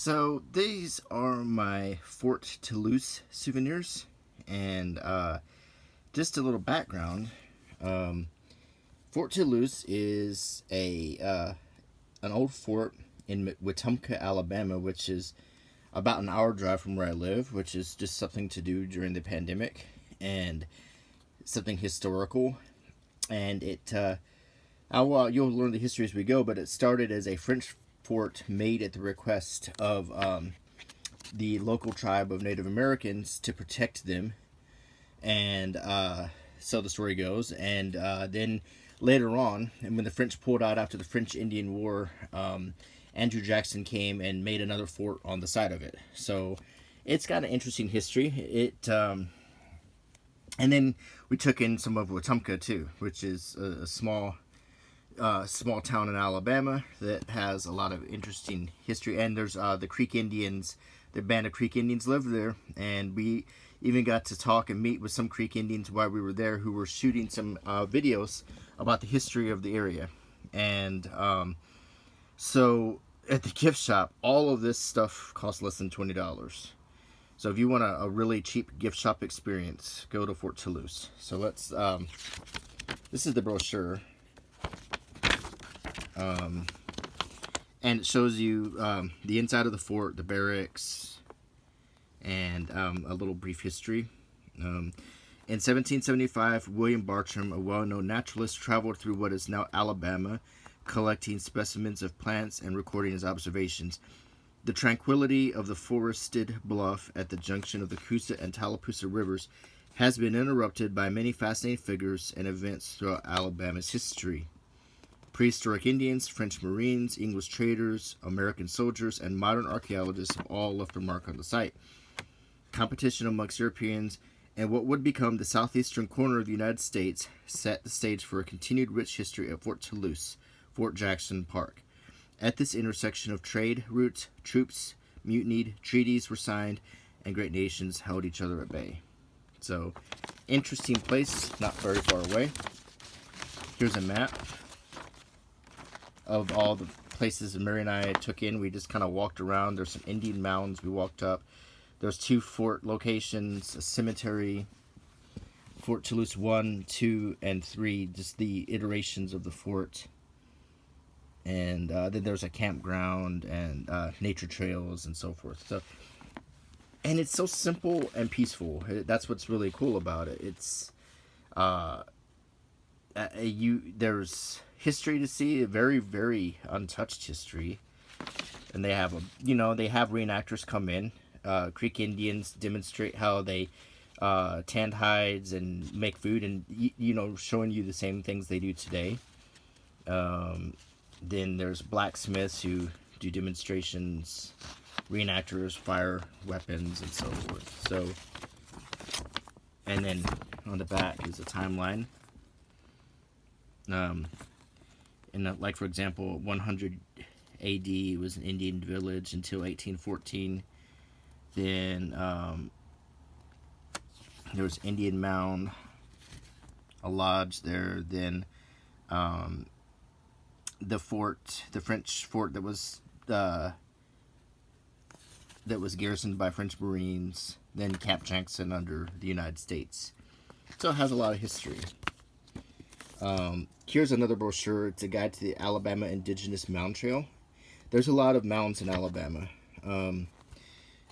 So these are my Fort Toulouse souvenirs, and just a little background. Um, Fort Toulouse is a an old fort in Wetumpka, Alabama, which is about an hour drive from where I live, which is just something to do during the pandemic and something historical. And you'll learn the history as we go, but it started as a French fort made at the request of the local tribe of Native Americans to protect them, and so the story goes. And then later on, and when the French pulled out after the French Indian War, Andrew Jackson came and made another fort on the side of it. So it's got an interesting history. And then we took in some of Wetumpka too, which is a small town in Alabama that has a lot of interesting history. And there's the Creek Indians. The band of Creek Indians live there, and we even got to talk and meet with some Creek Indians while we were there, who were shooting some videos about the history of the area. And so at the gift shop, all of this stuff costs less than $20. So if you want a really cheap gift shop experience, go to Fort Toulouse. So let's. This is the brochure. And it shows you the inside of the fort, the barracks, and a little brief history. In 1775, William Bartram, a well-known naturalist, traveled through what is now Alabama, collecting specimens of plants and recording his observations. The tranquility of the forested bluff at the junction of the Coosa and Tallapoosa rivers has been interrupted by many fascinating figures and events throughout Alabama's history. Prehistoric Indians, French Marines, English traders, American soldiers, and modern archaeologists have all left a mark on the site. Competition amongst Europeans and what would become the southeastern corner of the United States set the stage for a continued rich history at Fort Toulouse-Jackson Park. At this intersection of trade routes, troops mutinied, treaties were signed, and great nations held each other at bay. So, interesting place, not very far away. Here's a map of all the places Mary and I took in. We just kind of walked around. There's some Indian mounds we walked up. There's 2 fort locations, a cemetery, Fort Toulouse 1, 2, and 3, just the iterations of the fort. And then there's a campground and nature trails and so forth. So, and it's so simple and peaceful. That's what's really cool about it. It's there's history to see, a very, very untouched history. And they have reenactors come in. Creek Indians demonstrate how they tanned hides and make food, and showing you the same things they do today. Then there's blacksmiths who do demonstrations, reenactors fire weapons and so forth. So, and then on the back is a timeline. Like for example, 100 A.D. was an Indian village until 1814. Then there was Indian Mound, a lodge there. Then the French fort that was garrisoned by French Marines. Then Camp Jackson under the United States. So it has a lot of history. Here's another brochure. It's a guide to the Alabama Indigenous Mound Trail. There's a lot of mounds in Alabama.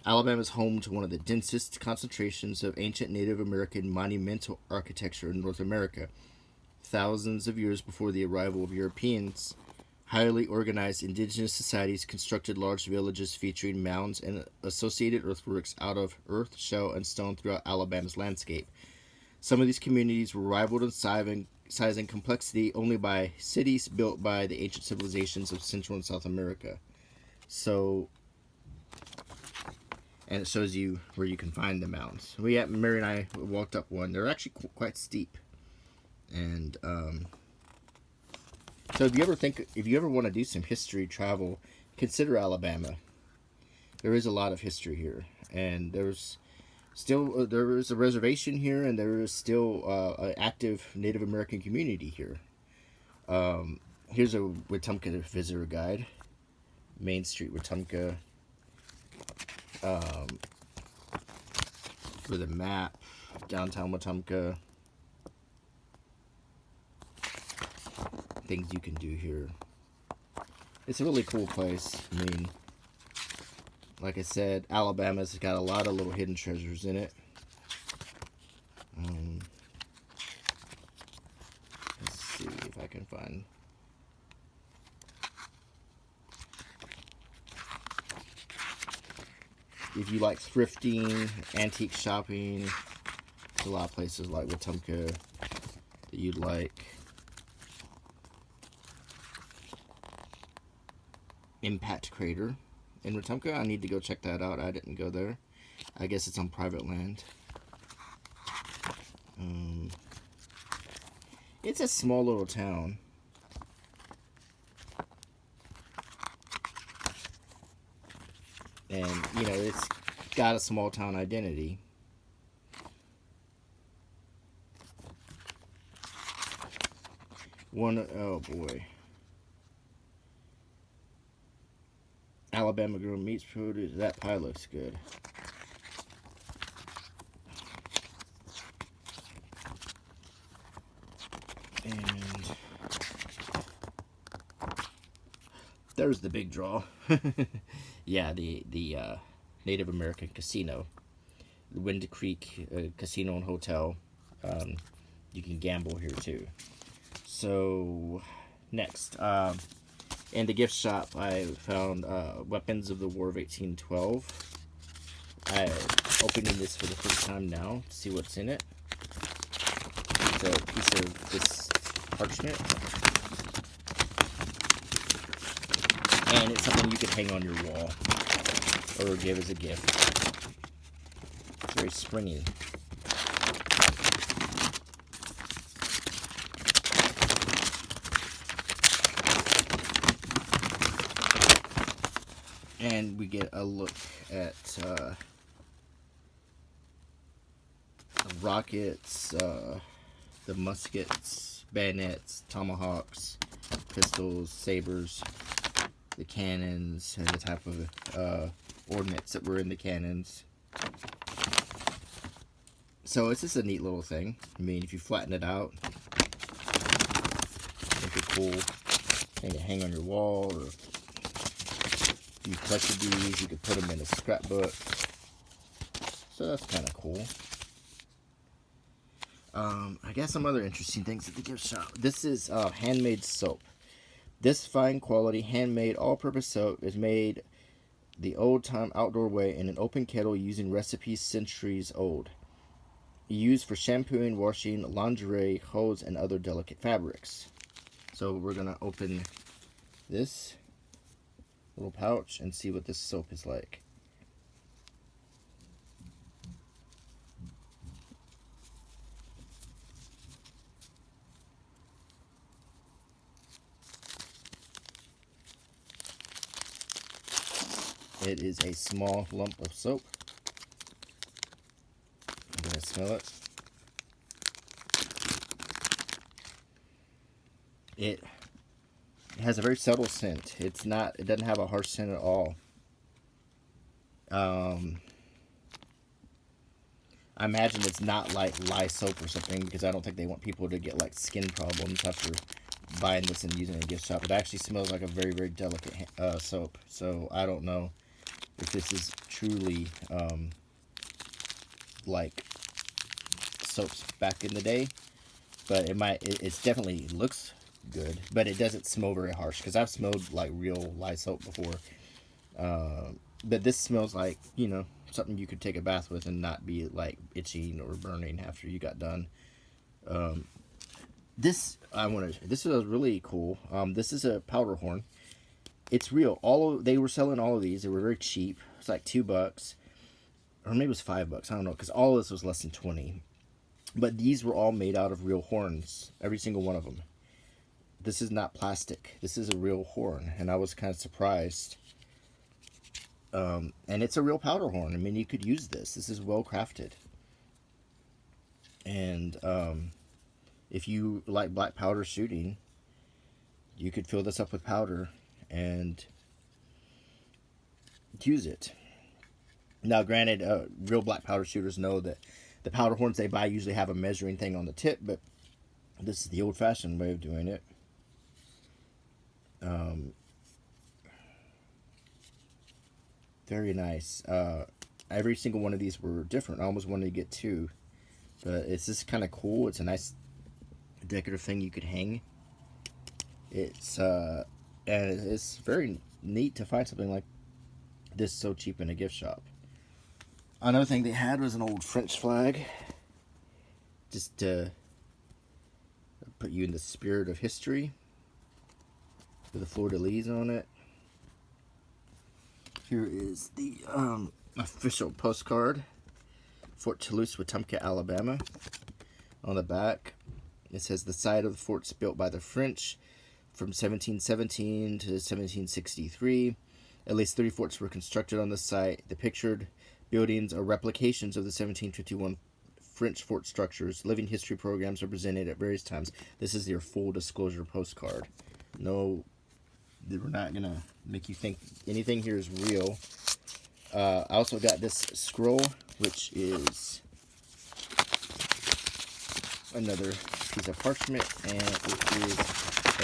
Alabama is home to one of the densest concentrations of ancient Native American monumental architecture in North America. Thousands of years before the arrival of Europeans, highly organized indigenous societies constructed large villages featuring mounds and associated earthworks out of earth, shell, and stone throughout Alabama's landscape. Some of these communities were rivaled in size and complexity only by cities built by the ancient civilizations of Central and South America. So, and it shows you where you can find the mounds. Mary and I walked up one. They're actually quite steep. And so if you ever want to do some history travel, consider Alabama. There is a lot of history here, and there is a reservation here, and there is still an active Native American community here. Here's a Wetumpka visitor guide. Main Street, Wetumpka. with a map, downtown Wetumpka. Things you can do here. It's a really cool place. I mean, like I said, Alabama's got a lot of little hidden treasures in it. Let's see if I can find. If you like thrifting, antique shopping, there's a lot of places like Wetumpka that you'd like. Impact Crater in Wetumpka. I need to go check that out. I didn't go there. I guess it's on private land. It's a small little town. And, you know, it's got a small town identity. Oh boy. Alabama grown meats produce. That pie looks good. And there's the big draw. Yeah, the Native American casino, the Wind Creek Casino and Hotel. You can gamble here too. So next, in the gift shop, I found Weapons of the War of 1812. I'm opening this for the first time now to see what's in it. It's a piece of this parchment. And it's something you could hang on your wall or give as a gift. It's very springy. And we get a look at the rockets, the muskets, bayonets, tomahawks, pistols, sabers, the cannons, and the type of ordnance that were in the cannons. So it's just a neat little thing. I mean, if you flatten it out, make it cool. Make it hang on your wall, or if you collected these, you could put them in a scrapbook. So that's kind of cool. I guess some other interesting things at the gift shop. This is handmade soap. This fine quality handmade all-purpose soap is made the old-time outdoor way in an open kettle using recipes centuries old. Used for shampooing, washing, lingerie, hose, and other delicate fabrics. So we're going to open this little pouch and see what this soap is like. It is a small lump of soap. I'm going to smell it. It has a very subtle scent. It doesn't have a harsh scent at all. I imagine it's not like lye soap or something, because I don't think they want people to get like skin problems after buying this and using it in a gift shop. It actually smells like a very, very delicate soap. So I don't know if this is truly like soaps back in the day, but it definitely looks good, but it doesn't smell very harsh, because I've smelled like real lye soap before, but this smells like, you know, something you could take a bath with and not be like itching or burning after you got done. This was really cool. This is a powder horn. It's real. They were selling all of these. They were very cheap. It's like $2, or maybe it was $5. I don't know, because all of this was less than 20. But these were all made out of real horns, every single one of them. This is not plastic. This is a real horn, and I was kind of surprised. And it's a real powder horn. I mean, you could use this. This is well crafted. And if you like black powder shooting, you could fill this up with powder and use it. Now, granted, real black powder shooters know that the powder horns they buy usually have a measuring thing on the tip, but this is the old-fashioned way of doing it. Very nice. Every single one of these were different. I almost wanted to get two, but it's just kind of cool. It's a nice decorative thing you could hang. And it's very neat to find something like this so cheap in a gift shop. Another thing they had was an old French flag, just to put you in the spirit of history, with the fleur-de-lis on it. Here is the official postcard, Fort Toulouse-Wetumpka, Alabama. On the back, it says the site of the fort's built by the French from 1717 to 1763. At least 30 forts were constructed on the site. The pictured buildings are replications of the 1751 French fort structures. Living history programs are presented at various times. This is your full disclosure postcard. No, we're not going to make you think anything here is real. I also got this scroll, which is another piece of parchment, and it is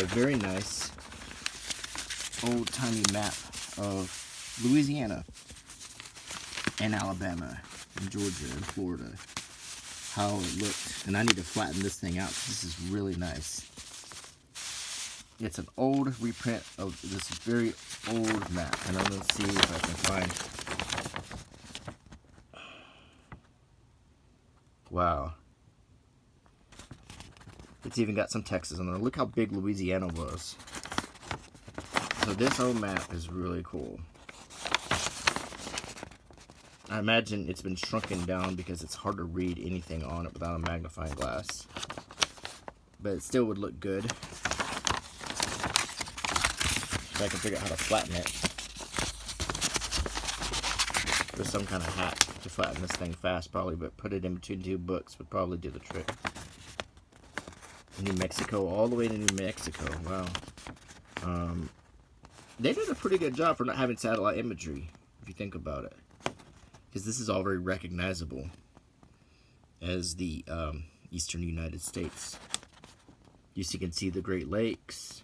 a very nice old-timey map of Louisiana and Alabama and Georgia and Florida, how it looked. And I need to flatten this thing out because this is really nice. It's an old reprint of this very old map, and I'm going to see if I can find... Wow. It's even got some Texas on there. Look how big Louisiana was. So this old map is really cool. I imagine it's been shrunken down because it's hard to read anything on it without a magnifying glass. But it still would look good. If I can figure out how to flatten it. There's some kind of hack to flatten this thing fast probably, but put it in between two books would probably do the trick. New Mexico, all the way to New Mexico. Wow. They did a pretty good job for not having satellite imagery, if you think about it. Because this is all very recognizable as the eastern United States. You can see the Great Lakes.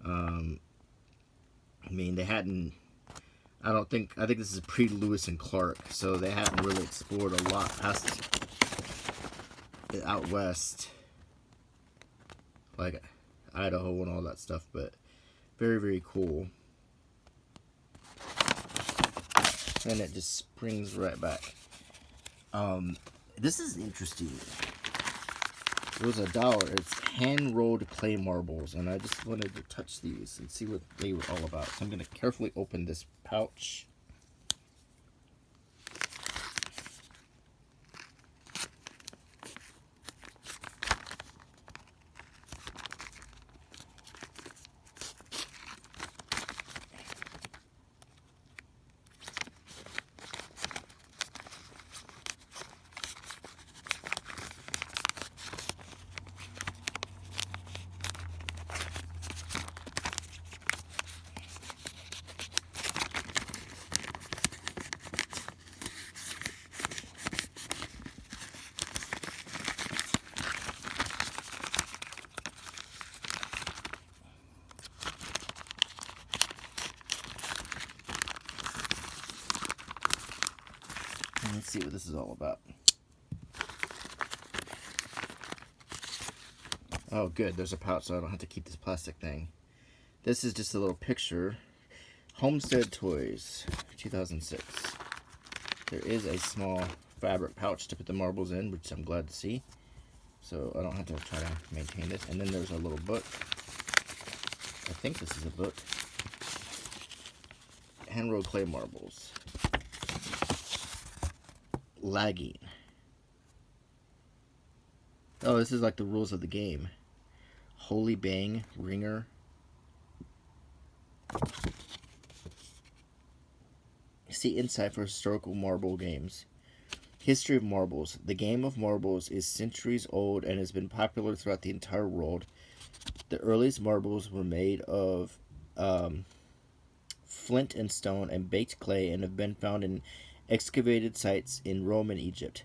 I mean, they hadn't... I think this is pre-Lewis and Clark, so they hadn't really explored a lot past out west, like Idaho and all that stuff, but very, very cool. And it just springs right back. This is interesting. It was $1. It's hand-rolled clay marbles, and I just wanted to touch these and see what they were all about. So I'm going to carefully open this pouch. Let's see what this is all about. Oh, good. There's a pouch, so I don't have to keep this plastic thing. This is just a little picture. Homestead Toys, 2006. There is a small fabric pouch to put the marbles in, which I'm glad to see. So I don't have to try to maintain this. And then there's a little book. I think this is a book. Hand-rolled clay marbles. Lagging. Oh, this is like the rules of the game. Holy Bang, Ringer. See inside for historical marble games. History of marbles. The game of marbles is centuries old and has been popular throughout the entire world. The earliest marbles were made of flint and stone and baked clay and have been found in excavated sites in Rome and Egypt.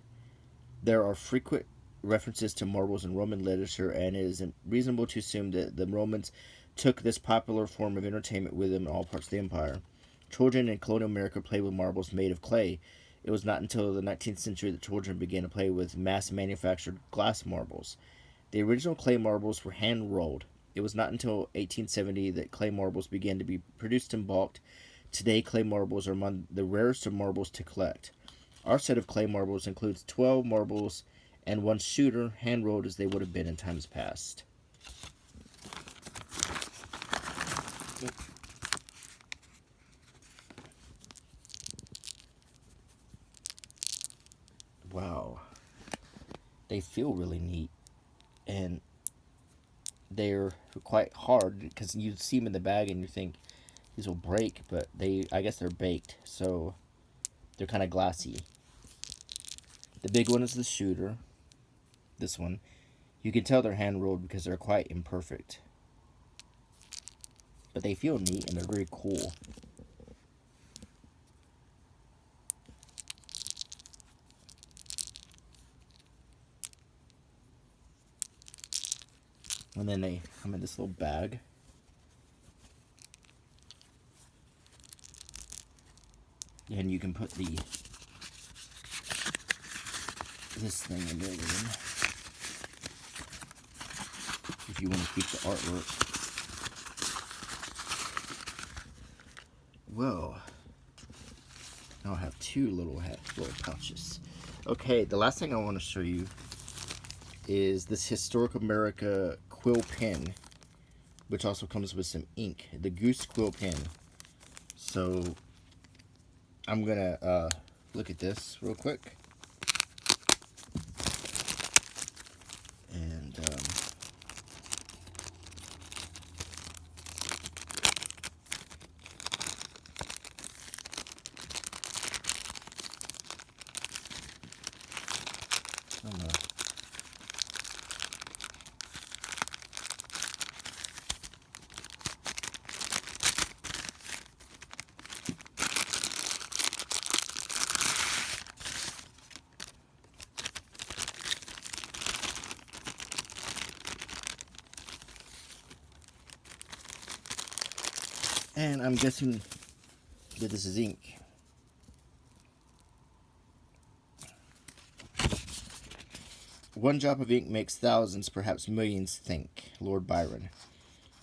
There are frequent references to marbles in Roman literature, and it is reasonable to assume that the Romans took this popular form of entertainment with them in all parts of the empire. Children in colonial America played with marbles made of clay. It was not until the 19th century that children began to play with mass-manufactured glass marbles. The original clay marbles were hand-rolled. It was not until 1870 that clay marbles began to be produced in bulk. Today, clay marbles are among the rarest of marbles to collect. Our set of clay marbles includes 12 marbles and one shooter, hand-rolled as they would have been in times past. Wow. They feel really neat. And they're quite hard because you see them in the bag and you think these will break, but I guess they're baked, so they're kind of glassy. The big one is the shooter. This one. You can tell they're hand rolled because they're quite imperfect. But they feel neat and they're very cool. And then they come in this little bag. And you can put this thing in there if you want to keep the artwork. Well, now I have two little pouches. Okay, the last thing I want to show you is this Historic America Quill Pen, which also comes with some ink. The Goose Quill Pen. So I'm gonna look at this real quick. And and I'm guessing that this is ink. One drop of ink makes thousands, perhaps millions, think, Lord Byron.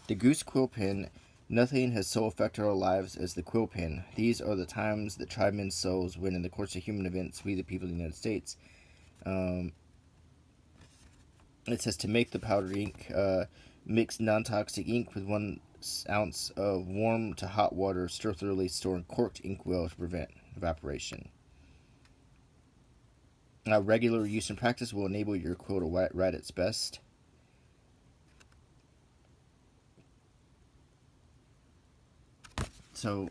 The Goose Quill Pen. Nothing has so affected our lives as the quill pen. These are the times that try men's souls when, in the course of human events, we, the people of the United States, it says to make the powdered ink, mix non-toxic ink with 1 ounce of warm to hot water, stir thoroughly, store in corked inkwell to prevent evaporation. Regular use and practice will enable your quill to write its best. So,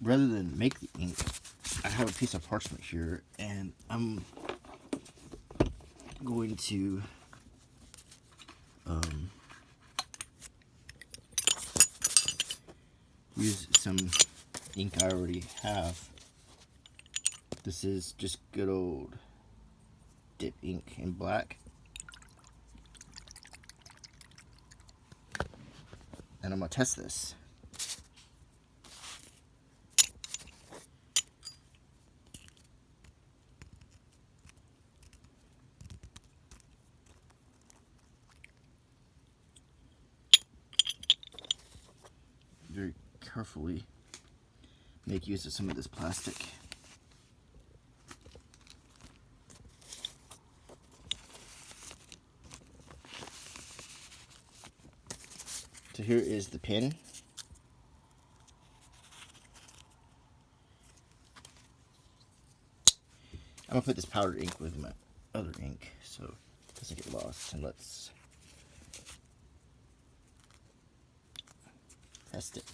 rather than make the ink, I have a piece of parchment here, and I'm going to use some ink I already have. This is just good old dip ink in black. And I'm going to test this. Very carefully make use of some of this plastic. So here is the pen. I'm going to put this powdered ink with my other ink so it doesn't get lost. And let's test it.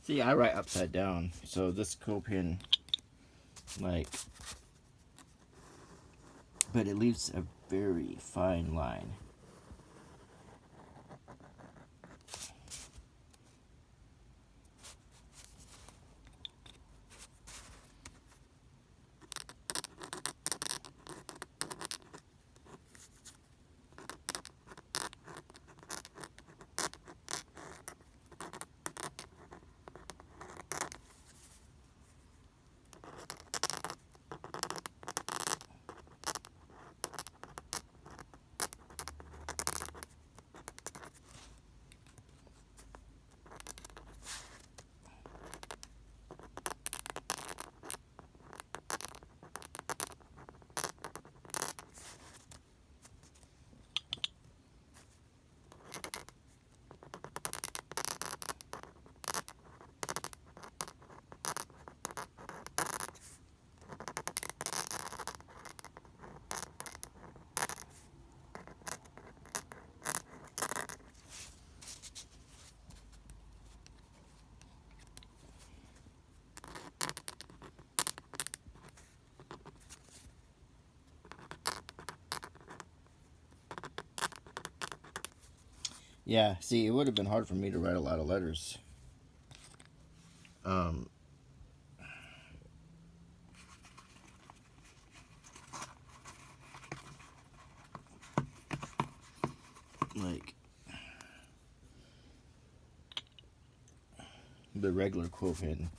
See, I write upside down, so this quill pen, like, but it leaves a very fine line. Yeah, see, it would have been hard for me to write a lot of letters. Um, like the regular quill pen.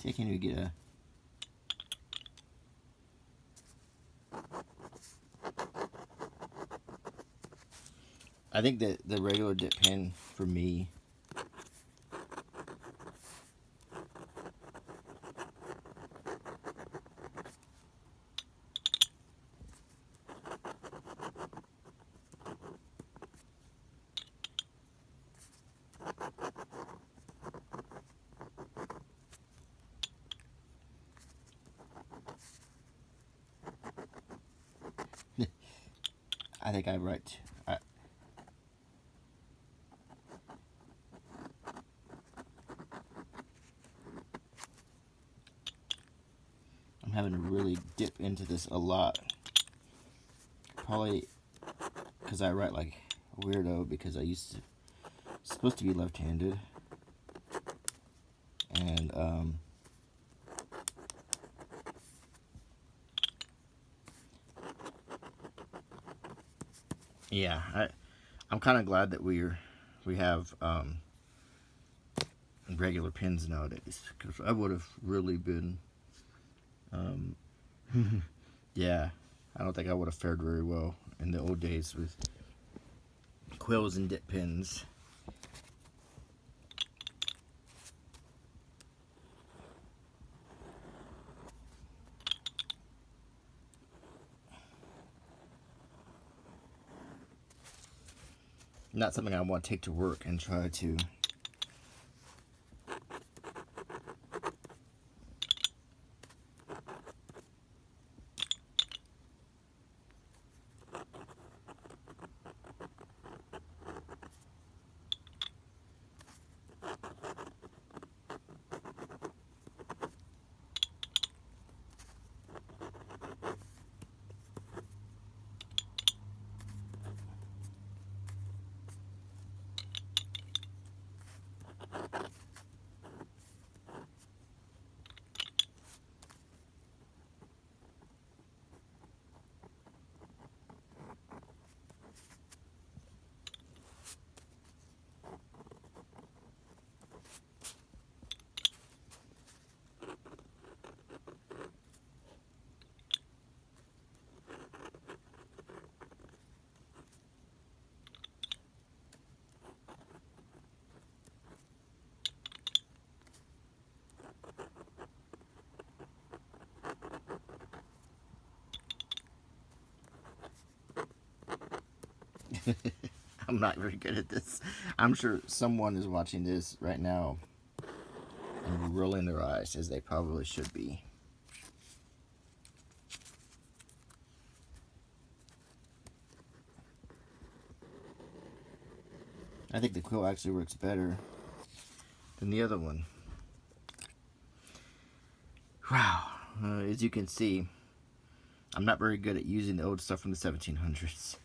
See, can you get a... I think that the regular dip pen for me, I think I write... I'm having to really dip into this a lot. Probably because I write like a weirdo, because I used to... supposed to be left-handed. And, yeah, I'm kind of glad that we have regular pens nowadays, because I would have really been, yeah, I don't think I would have fared very well in the old days with quills and dip pens. Not something I want to take to work and try to... I'm not very good at this. I'm sure someone is watching this right now and rolling their eyes, as they probably should be. I think the quill actually works better than the other one. Wow. As you can see, I'm not very good at using the old stuff from the 1700s.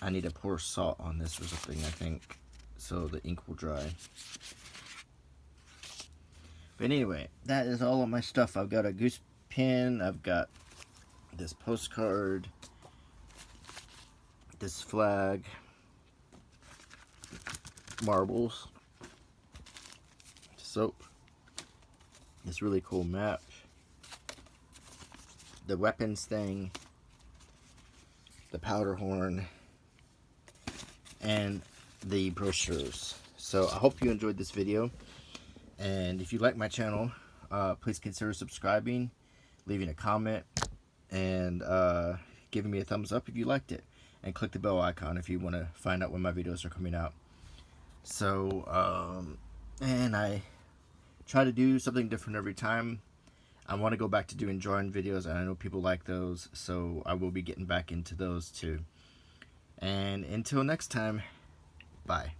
I need to pour salt on this or something, I think, so the ink will dry. But anyway, that is all of my stuff. I've got a goose pin, I've got this postcard, this flag, marbles, soap, this really cool map, the weapons thing, the powder horn, and the brochures. So I hope you enjoyed this video, and if you like my channel, please consider subscribing, leaving a comment, and giving me a thumbs up if you liked it, and click the bell icon if you want to find out when my videos are coming out. So and I try to do something different every time. I want to go back to doing drawing videos, and I know people like those, so I will be getting back into those too. And until next time, bye.